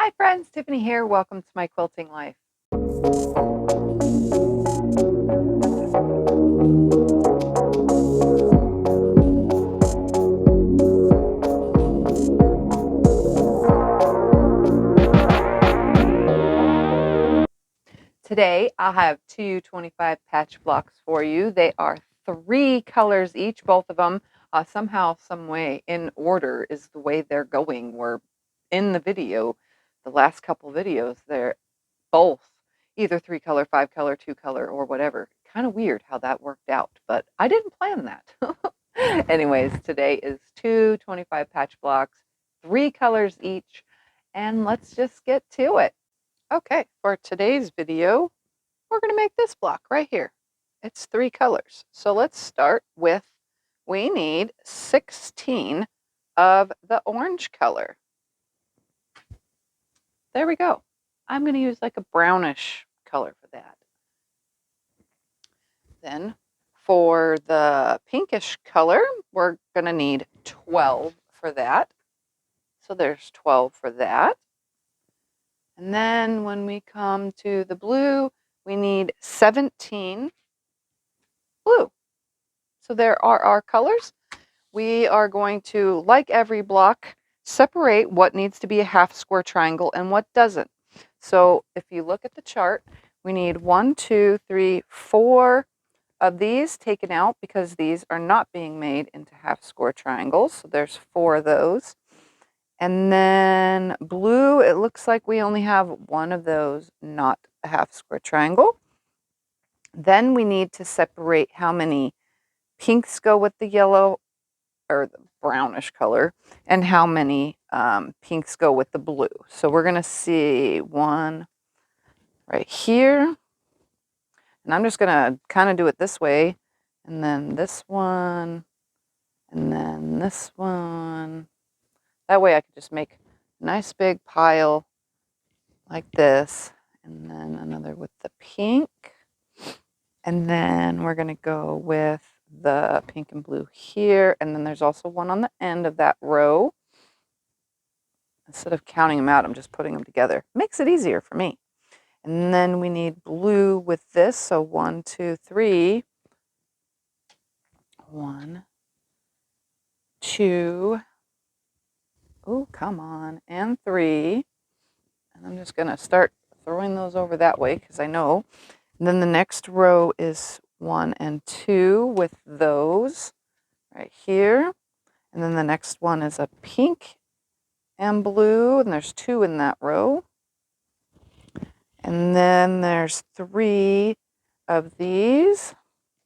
Hi friends, Tiffany here. Welcome to my quilting life. Today I'll have two 25 patch blocks for you. They are 3 colors each, both of them somehow, some way in order is the way they're going. We're in the video, the last couple videos, they're both either 3 color, 5 color, 2 color, or whatever. Kind of weird how that worked out, but I didn't plan that. Anyways, today is 2 25 patch blocks, 3 colors each, and let's just get to it. Okay, for today's video, we're going to make this block right here. It's 3 colors. So let's start with, we need 16 of the orange color. There we go. I'm going to use like a brownish color for that. Then for the pinkish color, we're going to need 12 for that. So there's 12 for that. And then when we come to the blue, we need 17 blue. So there are our colors. We are going to, like every block, separate what needs to be a half square triangle and what doesn't. So if you look at the chart, we need 1, 2, 3, 4 of these taken out because these are not being made into half square triangles. So there's 4 of those. And then blue, it looks like we only have 1 of those, not a half square triangle. Then we need to separate how many pinks go with the yellow or the brownish color and how many pinks go with the blue. So we're going to see 1 right here. And I'm just going to kind of do it this way. And then this one. And then this one. That way I could just make a nice big pile like this. And then another with the pink. And then we're going to go with the pink and blue here. And then there's also one on the end of that row. Instead of counting them out, I'm just putting them together. Makes it easier for me. And then we need blue with this. So 1, 2, 3. 1, 2. Oh, come on. And 3. And I'm just going to start throwing those over that way because I know. And then the next row is 1 and 2 with those right here. And then the next one is a pink and blue, and there's 2 in that row. And then there's 3 of these.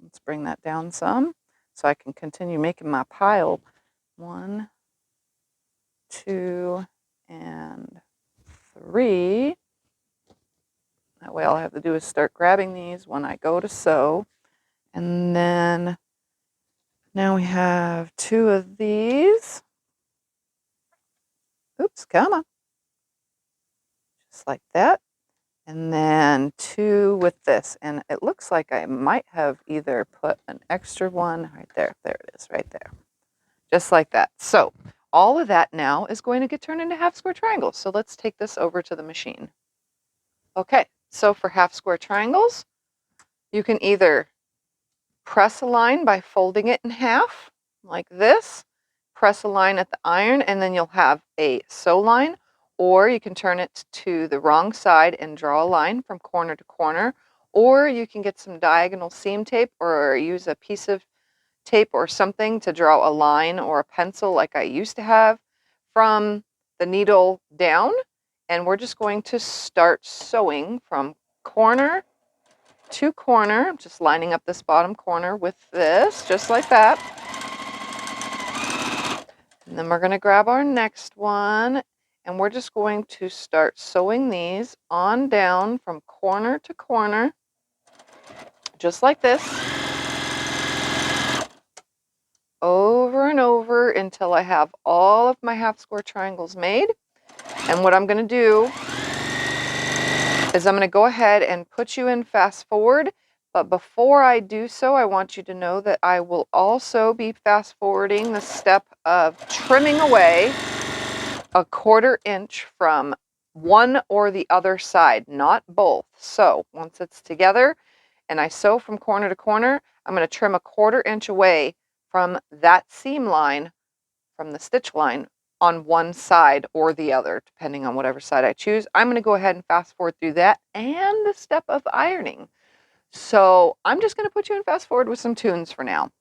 Let's bring that down some so I can continue making my pile. 1, 2, and 3. That way all I have to do is start grabbing these when I go to sew. And then now we have 2 of these. Oops, come on. Just like that. And then 2 with this. And it looks like I might have either put an extra one right there. There it is, right there. Just like that. So all of that now is going to get turned into half square triangles. So let's take this over to the machine. Okay, so for half square triangles, you can either press a line by folding it in half, like this. Press a line at the iron, and then you'll have a sew line. Or you can turn it to the wrong side and draw a line from corner to corner. Or you can get some diagonal seam tape or use a piece of tape or something to draw a line or a pencil like I used to have from the needle down. And we're just going to start sewing from corner to corner, just lining up this bottom corner with this, just like that. And then we're going to grab our next one. And we're just going to start sewing these on down from corner to corner, just like this, over and over until I have all of my half square triangles made. And what I'm going to do is I'm going to go ahead and put you in fast forward. But before I do so, I want you to know that I will also be fast forwarding the step of trimming away a 1/4 inch from one or the other side, not both. So once it's together and I sew from corner to corner, I'm going to trim a 1/4 inch away from that seam line, from the stitch line on one side or the other, depending on whatever side I choose. I'm going to go ahead and fast forward through that and the step of ironing. So I'm just going to put you in fast forward with some tunes for now.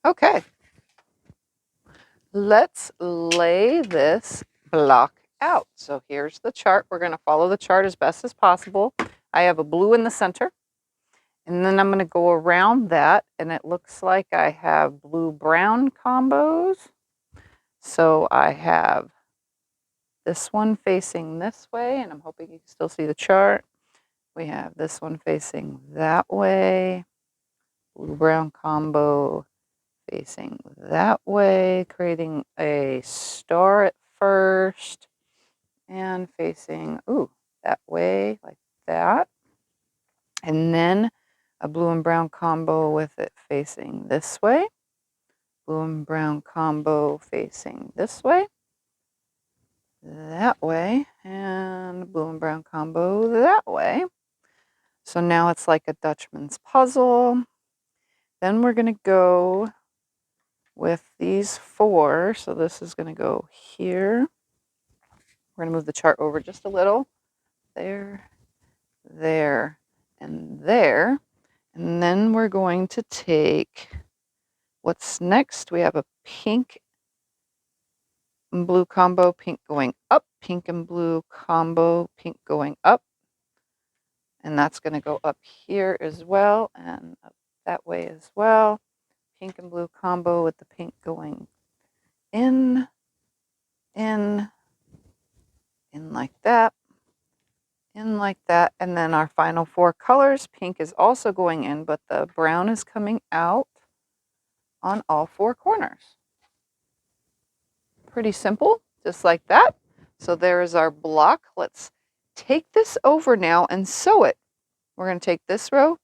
Okay, let's lay this block out. So here's the chart. We're going to follow the chart as best as possible. I have a blue in the center, and then I'm going to go around that, and it looks like I have blue-brown combos. So I have this one facing this way, and I'm hoping you can still see the chart. We have this one facing that way, blue-brown combo facing that way, creating a star at first, and facing, that way, like that. And then a blue and brown combo with it facing this way, blue and brown combo facing this way, that way, and blue and brown combo that way. So now it's like a Dutchman's puzzle. Then we're going to go with these 4. So this is going to go here. We're going to move the chart over just a little. There, there, and there. And then we're going to take what's next. We have a pink and blue combo, pink going up, pink and blue combo, pink going up. And that's going to go up here as well and up that way as well. Pink and blue combo with the pink going in like that, in like that. And then our final 4 colors, pink is also going in, but the brown is coming out on all 4 corners. Pretty simple, just like that. So there is our block. Let's take this over now and sew it. We're going to take this row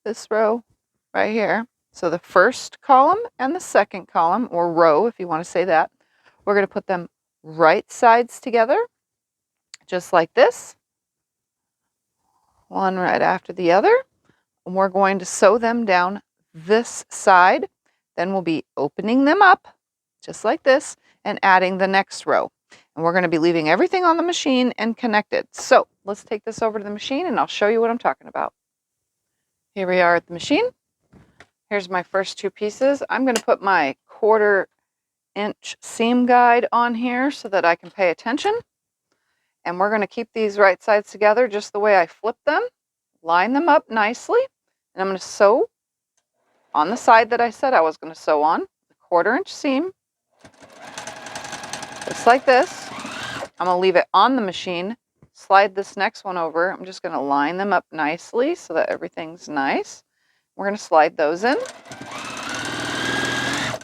right here. So the first column and the second column, or row if you want to say that, we're going to put them right sides together, just like this. One right after the other. And we're going to sew them down this side. Then we'll be opening them up, just like this, and adding the next row. And we're going to be leaving everything on the machine and connected. So let's take this over to the machine and I'll show you what I'm talking about. Here we are at the machine. Here's my first 2 pieces. I'm going to put my 1/4 inch seam guide on here so that I can pay attention. And we're going to keep these right sides together just the way I flipped them. Line them up nicely. And I'm going to sew on the side that I said I was going to sew on, the 1/4 inch seam. Just like this. I'm going to leave it on the machine. Slide this next one over. I'm just going to line them up nicely so that everything's nice. We're going to slide those in.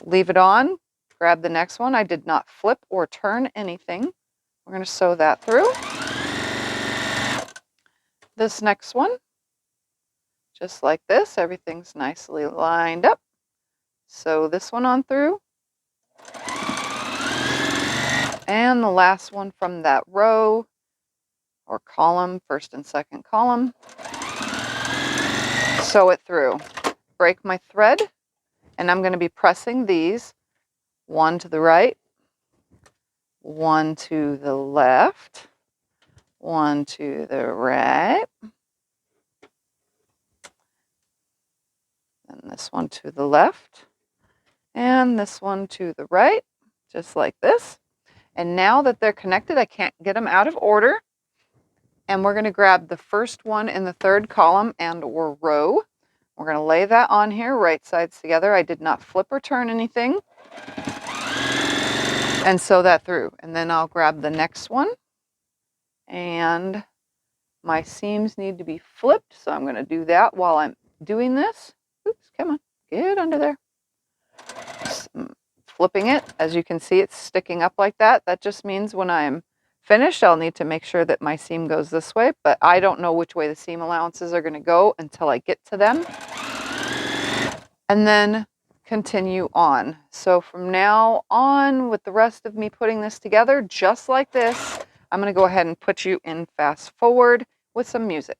Leave it on. Grab the next one. I did not flip or turn anything. We're going to sew that through. This next one, just like this, everything's nicely lined up. Sew this one on through. And the last one from that row or column, first and second column, sew it through. Break my thread, and I'm going to be pressing these one to the right, one to the left, one to the right, and this one to the left, and this one to the right, just like this. And now that they're connected, I can't get them out of order. And we're going to grab the first one in the third column and or row. We're going to lay that on here, right sides together. I did not flip or turn anything. And sew that through. And then I'll grab the next one. And my seams need to be flipped, so I'm going to do that while I'm doing this. Oops, come on, get under there. Flipping it, as you can see, it's sticking up like that. That just means when I'm finished, I'll need to make sure that my seam goes this way, but I don't know which way the seam allowances are going to go until I get to them. And then continue on. So from now on, with the rest of me putting this together, just like this, I'm going to go ahead and put you in fast forward with some music.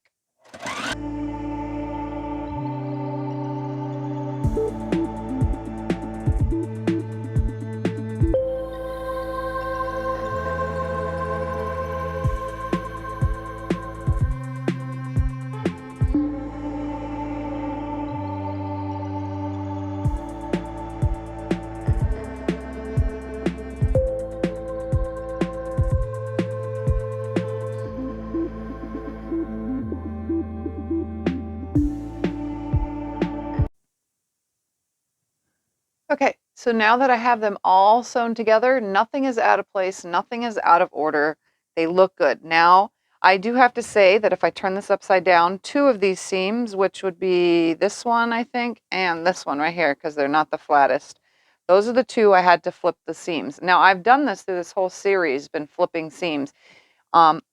Okay, so now that I have them all sewn together, nothing is out of place, nothing is out of order. They look good. Now, I do have to say that if I turn this upside down, two of these seams, which would be this one, I think, and this one right here, because they're not the flattest. Those are the two I had to flip the seams. Now, I've done this through this whole series, been flipping seams.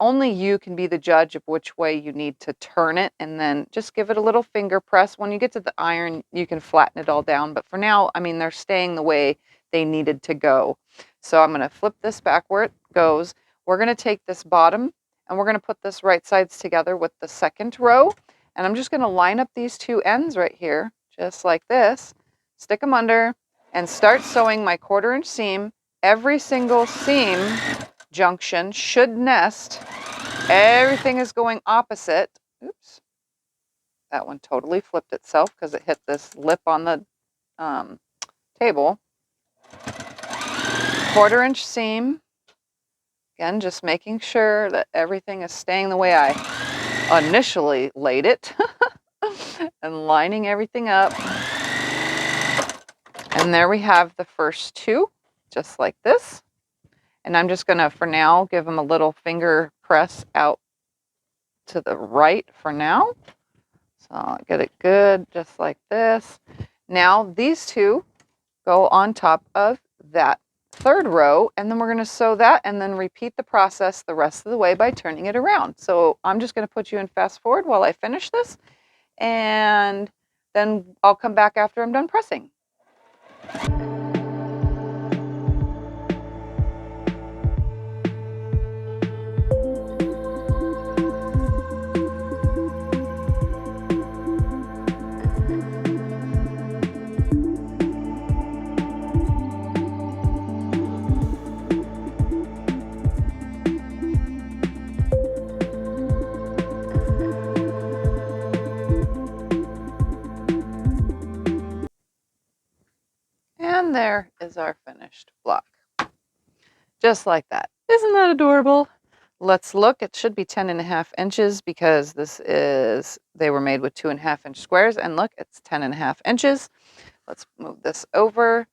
Only you can be the judge of which way you need to turn it, and then just give it a little finger press. When you get to the iron, you can flatten it all down. But for now, I mean, they're staying the way they needed to go. So I'm going to flip this back where it goes. We're going to take this bottom, and we're going to put this right sides together with the second row. And I'm just going to line up these two ends right here, just like this. Stick them under, and start sewing my 1/4 inch seam. Every single seam junction should nest. Everything is going opposite. Oops. That one totally flipped itself because it hit this lip on the table. 1/4 inch seam. Again, just making sure that everything is staying the way I initially laid it. And lining everything up. And there we have the first two, just like this. And I'm just going to, for now, give them a little finger press out to the right for now. So I'll get it good, just like this. Now these two go on top of that third row, and then we're going to sew that and then repeat the process the rest of the way by turning it around. So I'm just going to put you in fast forward while I finish this, and then I'll come back after I'm done pressing. And there is our finished block. Just like that. Isn't that adorable? Let's look. It should be 10.5 inches because they were made with 2.5 inch squares. And look, it's 10.5 inches. Let's move this over.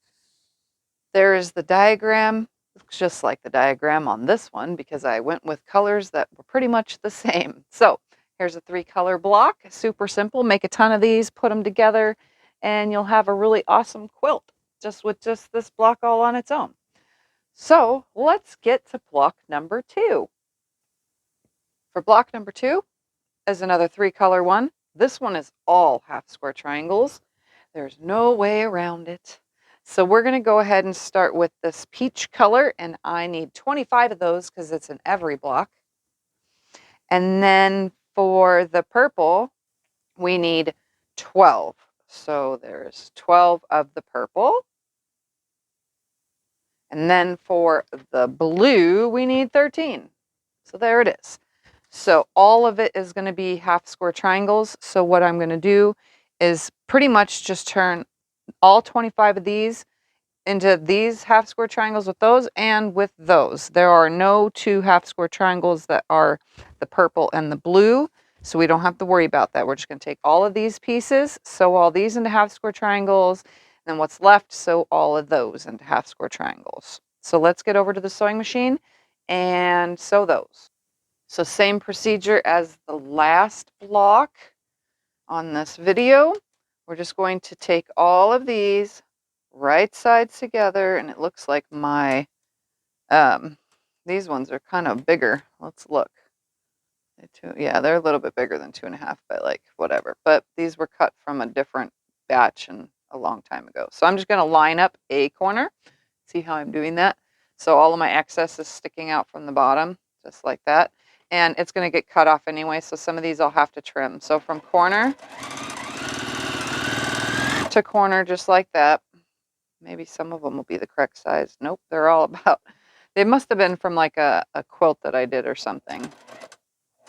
There is the diagram. Looks just like the diagram on this one because I went with colors that were pretty much the same. So here's a 3-color block. Super simple. Make a ton of these, put them together, and you'll have a really awesome quilt just with this block all on its own. So let's get to block number 2. For block number 2 is another 3-color one. This one is all half square triangles. There's no way around it. So we're going to go ahead and start with this peach color, and I need 25 of those because it's in every block. And then for the purple, we need 12. So there's 12 of the purple. And then for the blue, we need 13. So there it is. So all of it is going to be half square triangles. So what I'm going to do is pretty much just turn all 25 of these into these half square triangles with those and with those. There are no 2 half square triangles that are the purple and the blue, so we don't have to worry about that. We're just going to take all of these pieces, sew all these into half square triangles, and then what's left, sew all of those into half square triangles. So let's get over to the sewing machine and sew those. So same procedure as the last block on this video. We're just going to take all of these right sides together, and it looks like my these ones are kind of bigger. Let's look. Yeah, they're a little bit bigger than 2.5, but like whatever. But these were cut from a different batch and a long time ago. So I'm just going to line up a corner. See how I'm doing that? So all of my excess is sticking out from the bottom, just like that. And it's going to get cut off anyway, so some of these I'll have to trim. So from corner to corner, just like that. Maybe some of them will be the correct size. Nope, they're all about, they must have been from like a quilt that I did or something.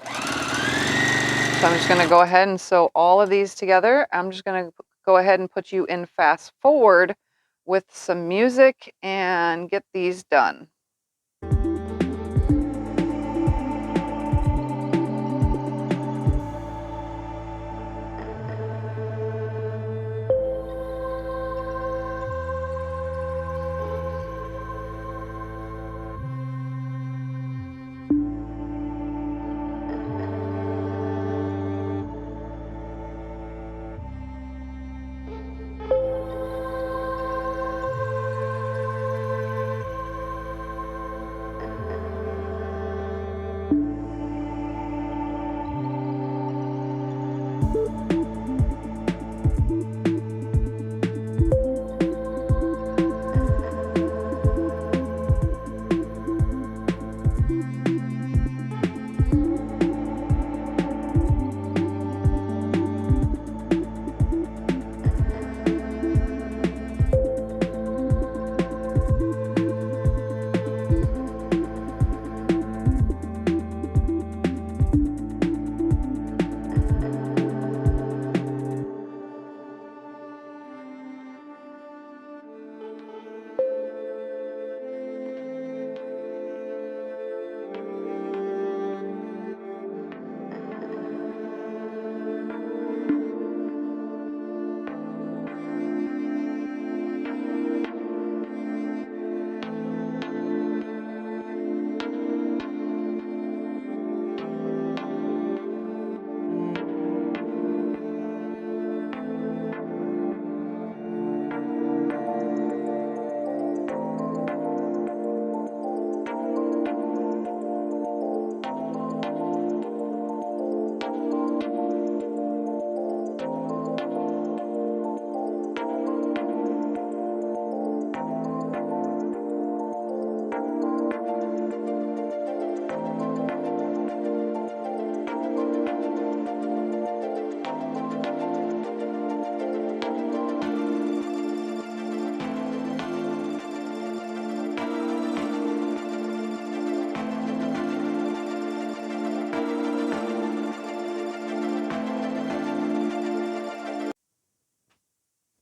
So I'm just going to go ahead and sew all of these together. I'm just going to go ahead and put you in fast forward with some music and get these done.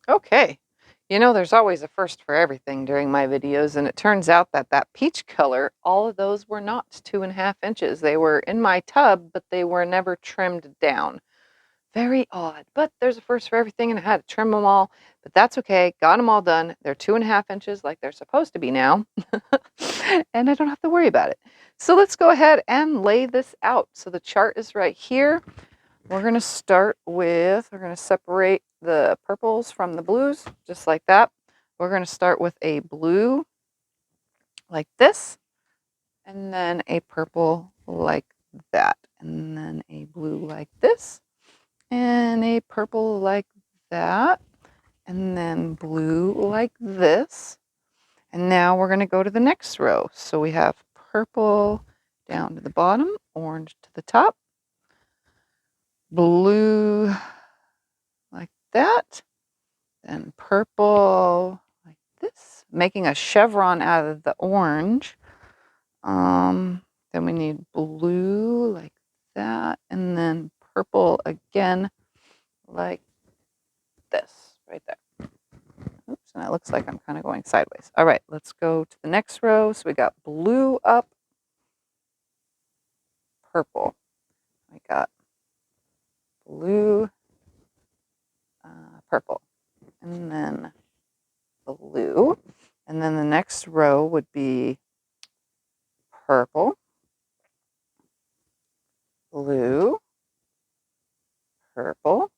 Okay, you know, there's always a first for everything during my videos, and it turns out that that peach color, all of those were not 2.5 inches. They were in my tub, but they were never trimmed down. Very odd, but there's a first for everything, and I had to trim them all, but that's okay. Got them all done. They're 2.5 inches like they're supposed to be now, and I don't have to worry about it. So let's go ahead and lay this out. So the chart is right here. We're going to start with, we're going to separate the purples from the blues, just like that. We're going to start with a blue like this, and then a purple like that, and then a blue like this, and a purple like that, and then blue like this. And now we're going to go to the next row. So we have purple down to the bottom, orange to the top, blue like that, and purple like this, making a chevron out of the orange. Then we need blue like that, and then purple again like this right there. Oops, and it looks like I'm kind of going sideways. All right, let's go to the next row. So we got blue up, purple. We got blue, purple, and then blue. And then the next row would be purple, blue, purple.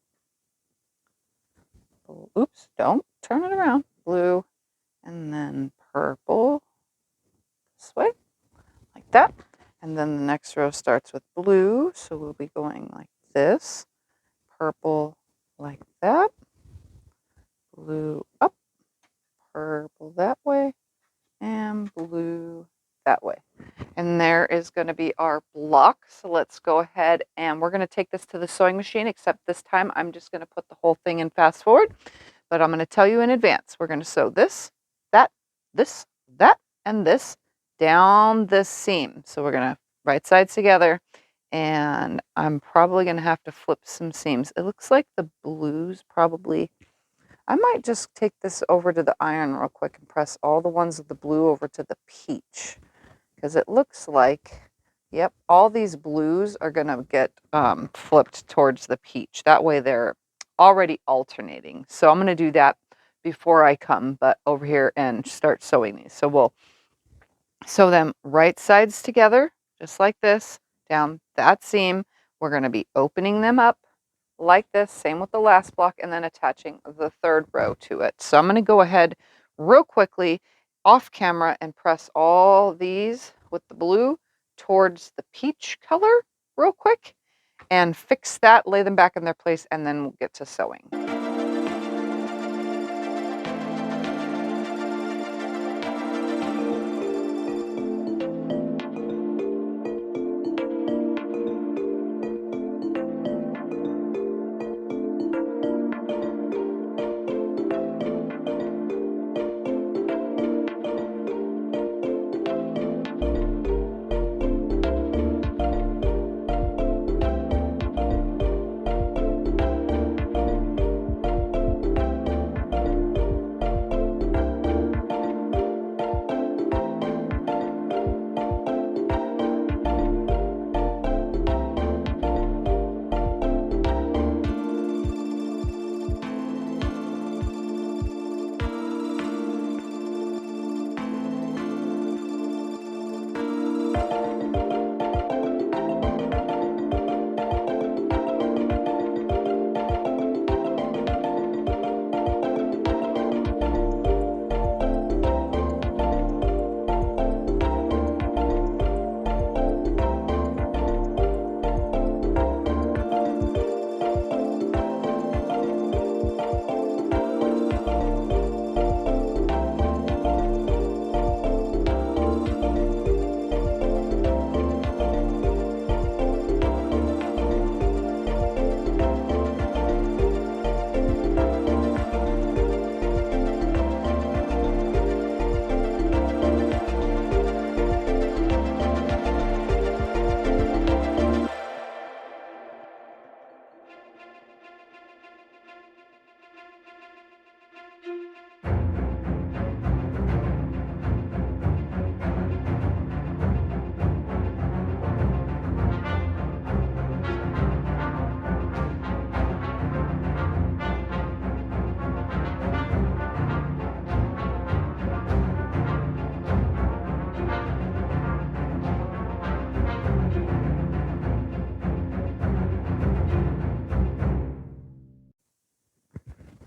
Oops, don't turn it around. Blue, and then purple this way, like that. And then the next row starts with blue, so we'll be going like this. Purple like that. Blue up, purple that way, and blue that way. And there is going to be our block. So let's go ahead and we're going to take this to the sewing machine, except this time I'm just going to put the whole thing in fast forward. But I'm going to tell you in advance. We're going to sew this, that, and this down this seam. So we're going to right sides together, and I'm probably going to have to flip some seams. It looks like the blues probably, I might just take this over to the iron real quick and press all the ones with the blue over to the peach, because it looks like, yep, all these blues are going to get flipped towards the peach. That way they're already alternating. So I'm going to do that before I come over here and start sewing these. So we'll sew them right sides together, just like this, down that seam. We're going to be opening them up like this, same with the last block, and then attaching the third row to it. So I'm going to go ahead real quickly off camera and press all these with the blue towards the peach color real quick and fix that, lay them back in their place, and then we'll get to sewing.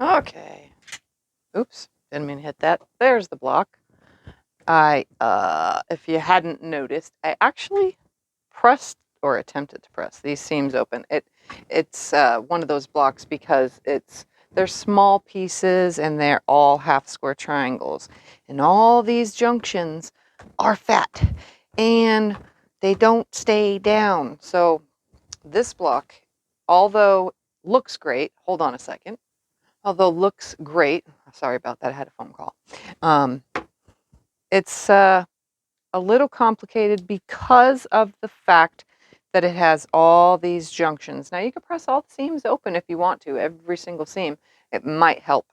Okay. Oops, didn't mean to hit that. There's the block. If you hadn't noticed, I actually pressed or attempted to press these seams open. It's one of those blocks because they're small pieces and they're all half square triangles. And all these junctions are fat and they don't stay down. So this block, although looks great, hold on a second, although looks great, sorry about that, I had a phone call. It's a little complicated because of the fact that it has all these junctions. Now you can press all the seams open if you want to, every single seam. It might help.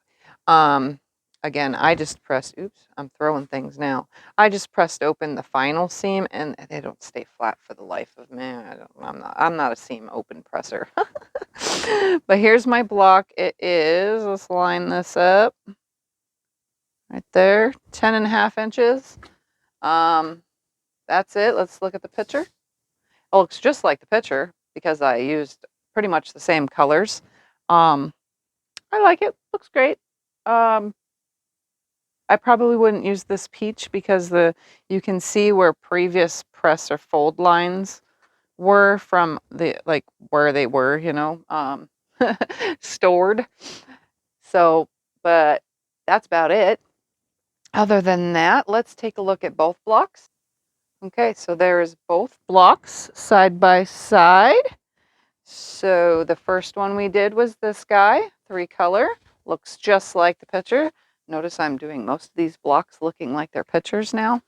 Again, I just pressed, oops, I'm throwing things now. I just pressed open the final seam and they don't stay flat for the life of me. I'm not a seam open presser. But here's my block. It is, let's line this up right there, 10.5 inches. That's it. Let's look at the picture. It looks just like the picture because I used pretty much the same colors. I like it. Looks great. I probably wouldn't use this peach because you can see where previous press or fold lines were from where they were, stored. So, but that's about it. Other than that, let's take a look at both blocks. Okay, so there's both blocks side by side. So the first one we did was this guy, 3-color. Looks just like the picture. Notice I'm doing most of these blocks looking like they're pictures now.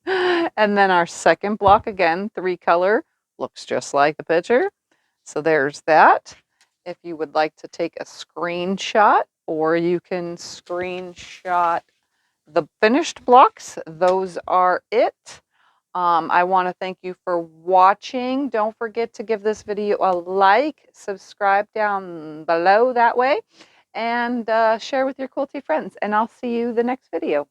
And then our second block, again, 3-color. Looks just like the picture. So there's that. If you would like to take a screenshot, or you can screenshot the finished blocks, those are it. I want to thank you for watching. Don't forget to give this video a like, subscribe down below that way, and share with your quilty friends. And I'll see you the next video.